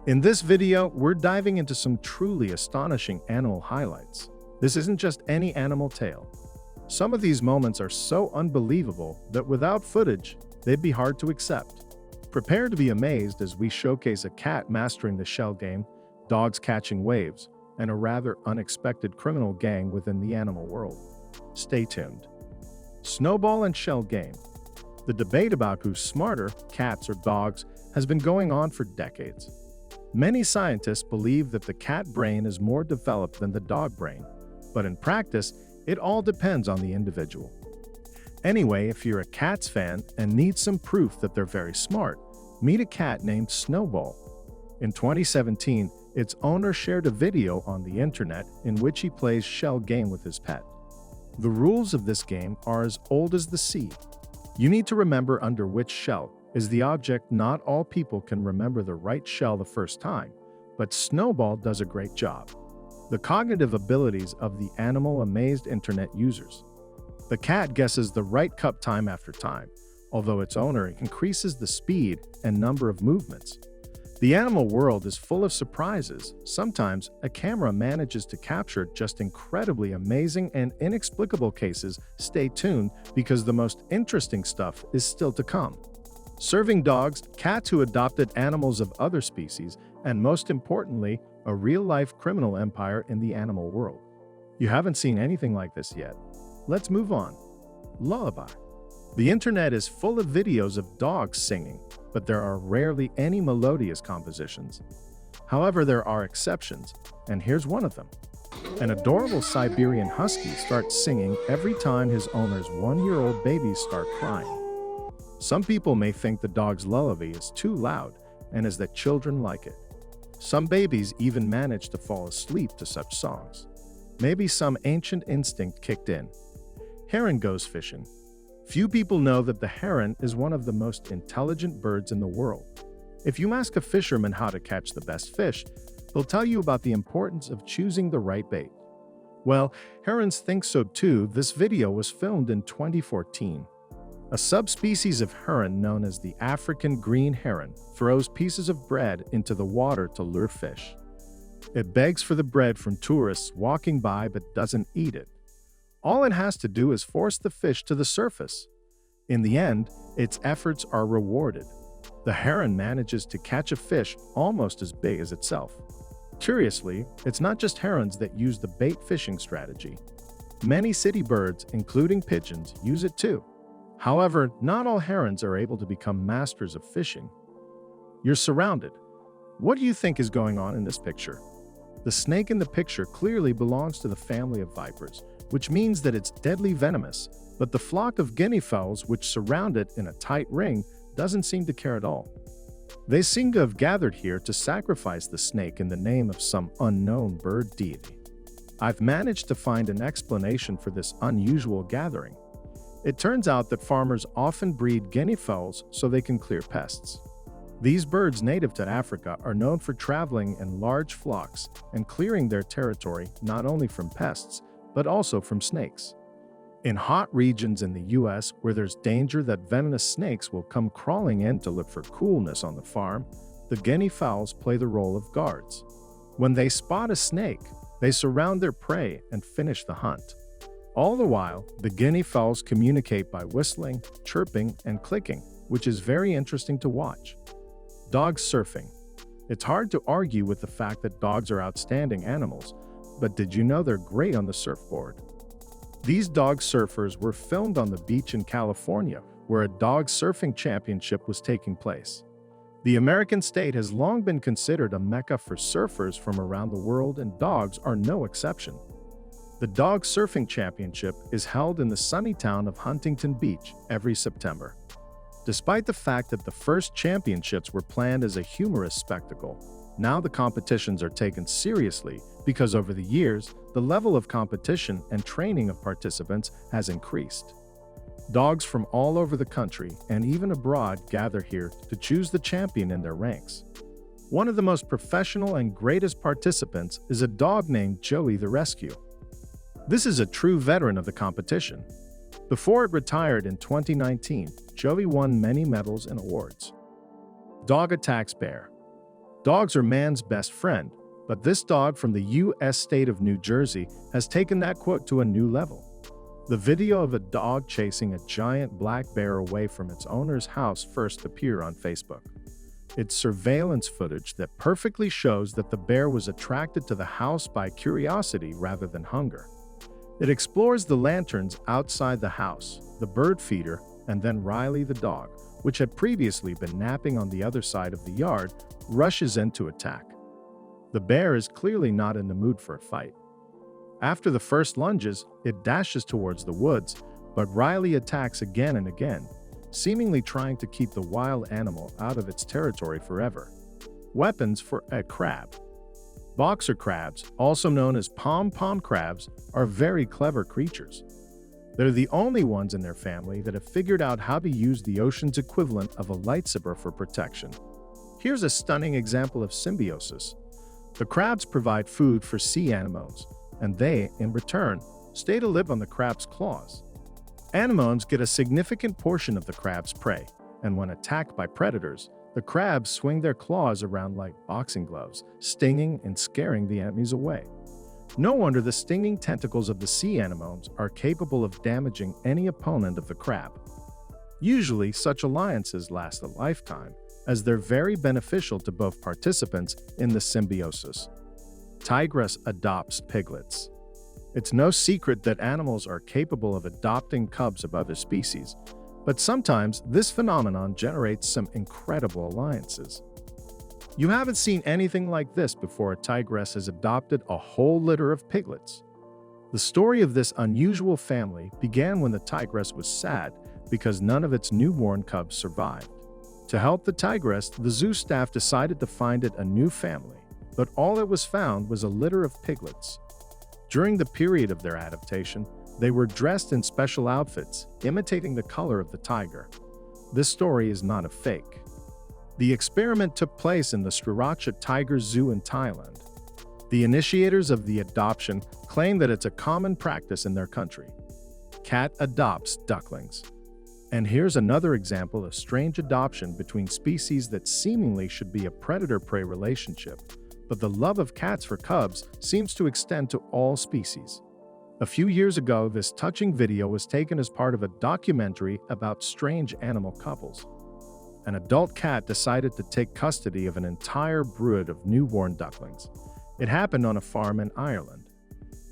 In this video, we're diving into some truly astonishing animal highlights. This isn't just any animal tale. Some of these moments are so unbelievable that without footage, they'd be hard to accept. Prepare to be amazed as we showcase a cat mastering the shell game, dogs catching waves, and a rather unexpected criminal gang within the animal world. Stay tuned. Snowball and shell game. The debate about who's smarter, cats or dogs, has been going on for decades. Many scientists believe that the cat brain is more developed than the dog brain, but in practice, it all depends on the individual. Anyway, if you're a Cats fan and need some proof that they're very smart, meet a cat named Snowball. In 2017, its owner shared a video on the internet in which he plays shell game with his pet. The rules of this game are as old as the sea. You need to remember under which shell is the object. Not all people can remember the right shell the first time, but Snowball does a great job. The cognitive abilities of the animal amazed internet users. The cat guesses the right cup time after time, although its owner increases the speed and number of movements. The animal world is full of surprises. Sometimes, a camera manages to capture just incredibly amazing and inexplicable cases. Stay tuned because the most interesting stuff is still to come. Serving dogs, cats who adopted animals of other species, and most importantly, a real-life criminal empire in the animal world. You haven't seen anything like this yet. Let's move on. Lullaby. The internet is full of videos of dogs singing, but there are rarely any melodious compositions. However, there are exceptions, and here's one of them. An adorable Siberian husky starts singing every time his owner's 1-year-old babies start crying. Some people may think the dog's lullaby is too loud, and is that children like it. Some babies even manage to fall asleep to such songs. Maybe some ancient instinct kicked in. Heron goes fishing. Few people know that the heron is one of the most intelligent birds in the world. If you ask a fisherman how to catch the best fish, they'll tell you about the importance of choosing the right bait. Well, herons think so too. This video was filmed in 2014. A subspecies of heron known as the African green heron throws pieces of bread into the water to lure fish. It begs for the bread from tourists walking by but doesn't eat it. All it has to do is force the fish to the surface. In the end, its efforts are rewarded. The heron manages to catch a fish almost as big as itself. Curiously, it's not just herons that use the bait fishing strategy. Many city birds, including pigeons, use it too. However, not all herons are able to become masters of fishing. You're surrounded. What do you think is going on in this picture? The snake in the picture clearly belongs to the family of vipers, which means that it's deadly venomous, but the flock of guinea fowls which surround it in a tight ring doesn't seem to care at all. They seem to have gathered here to sacrifice the snake in the name of some unknown bird deity. I've managed to find an explanation for this unusual gathering. It turns out that farmers often breed guinea fowls so they can clear pests. These birds native to Africa are known for traveling in large flocks and clearing their territory not only from pests, but also from snakes. In hot regions in the US where there's danger that venomous snakes will come crawling in to look for coolness on the farm, the guinea fowls play the role of guards. When they spot a snake, they surround their prey and finish the hunt. All the while, the guinea fowls communicate by whistling, chirping, and clicking, which is very interesting to watch. Dogs surfing. It's hard to argue with the fact that dogs are outstanding animals, but did you know they're great on the surfboard? These dog surfers were filmed on the beach in California, where a dog surfing championship was taking place. The American state has long been considered a mecca for surfers from around the world, and dogs are no exception. The Dog Surfing Championship is held in the sunny town of Huntington Beach every September. Despite the fact that the first championships were planned as a humorous spectacle, now the competitions are taken seriously because over the years, the level of competition and training of participants has increased. Dogs from all over the country and even abroad gather here to choose the champion in their ranks. One of the most professional and greatest participants is a dog named Joey the Rescue. This is a true veteran of the competition. Before it retired in 2019, Joey won many medals and awards. Dog attacks bear. Dogs are man's best friend, but this dog from the U.S. state of New Jersey has taken that quote to a new level. The video of a dog chasing a giant black bear away from its owner's house first appeared on Facebook. It's surveillance footage that perfectly shows that the bear was attracted to the house by curiosity rather than hunger. It explores the lanterns outside the house, the bird feeder, and then Riley the dog, which had previously been napping on the other side of the yard, rushes in to attack. The bear is clearly not in the mood for a fight. After the first lunges, it dashes towards the woods, but Riley attacks again and again, seemingly trying to keep the wild animal out of its territory forever. Weapons for a crab. Boxer crabs, also known as pom-pom crabs, are very clever creatures. They're the only ones in their family that have figured out how to use the ocean's equivalent of a lightsaber for protection. Here's a stunning example of symbiosis. The crabs provide food for sea anemones, and they, in return, stay to live on the crab's claws. Anemones get a significant portion of the crab's prey, and when attacked by predators, the crabs swing their claws around like boxing gloves, stinging and scaring the enemies away. No wonder the stinging tentacles of the sea anemones are capable of damaging any opponent of the crab. Usually, such alliances last a lifetime, as they're very beneficial to both participants in the symbiosis. Tigress adopts piglets. It's no secret that animals are capable of adopting cubs of other species, but sometimes this phenomenon generates some incredible alliances. You haven't seen anything like this before. A tigress has adopted a whole litter of piglets. The story of this unusual family began when the tigress was sad because none of its newborn cubs survived. To help the tigress, the zoo staff decided to find it a new family, but all that was found was a litter of piglets. During the period of their adaptation, they were dressed in special outfits, imitating the color of the tiger. This story is not a fake. The experiment took place in the Sriracha Tiger Zoo in Thailand. The initiators of the adoption claim that it's a common practice in their country. Cat adopts ducklings. And here's another example of strange adoption between species that seemingly should be a predator-prey relationship, but the love of cats for cubs seems to extend to all species. A few years ago, this touching video was taken as part of a documentary about strange animal couples. An adult cat decided to take custody of an entire brood of newborn ducklings. It happened on a farm in Ireland.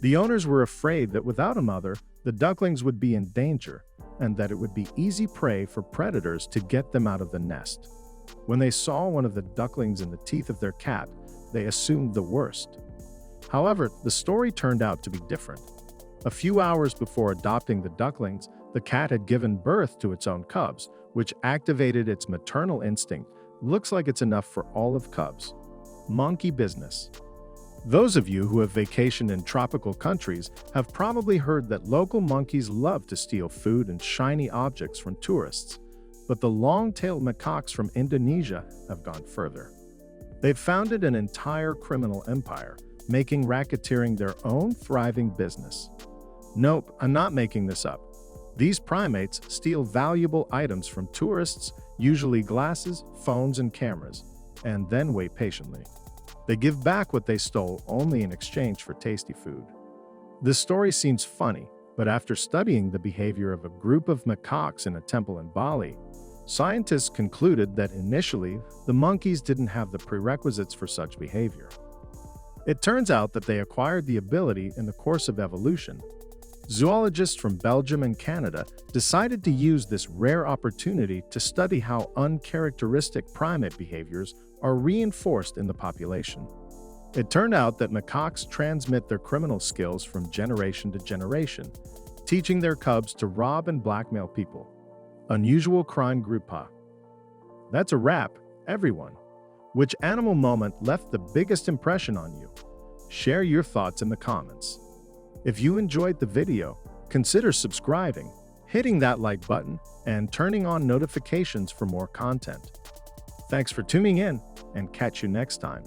The owners were afraid that without a mother, the ducklings would be in danger, and that it would be easy prey for predators to get them out of the nest. When they saw one of the ducklings in the teeth of their cat, they assumed the worst. However, the story turned out to be different. A few hours before adopting the ducklings, the cat had given birth to its own cubs, which activated its maternal instinct. Looks like it's enough for all of cubs. Monkey business. Those of you who have vacationed in tropical countries have probably heard that local monkeys love to steal food and shiny objects from tourists, but the long-tailed macaques from Indonesia have gone further. They've founded an entire criminal empire, making racketeering their own thriving business. Nope, I'm not making this up. These primates steal valuable items from tourists, usually glasses, phones, and cameras, and then wait patiently. They give back what they stole only in exchange for tasty food. This story seems funny, but after studying the behavior of a group of macaques in a temple in Bali, scientists concluded that initially, the monkeys didn't have the prerequisites for such behavior. It turns out that they acquired the ability in the course of evolution. Zoologists from Belgium and Canada decided to use this rare opportunity to study how uncharacteristic primate behaviors are reinforced in the population. It turned out that macaques transmit their criminal skills from generation to generation, teaching their cubs to rob and blackmail people. Unusual crime groupa. That's a wrap, everyone. Which animal moment left the biggest impression on you? Share your thoughts in the comments. If you enjoyed the video, consider subscribing, hitting that like button, and turning on notifications for more content. Thanks for tuning in, and catch you next time.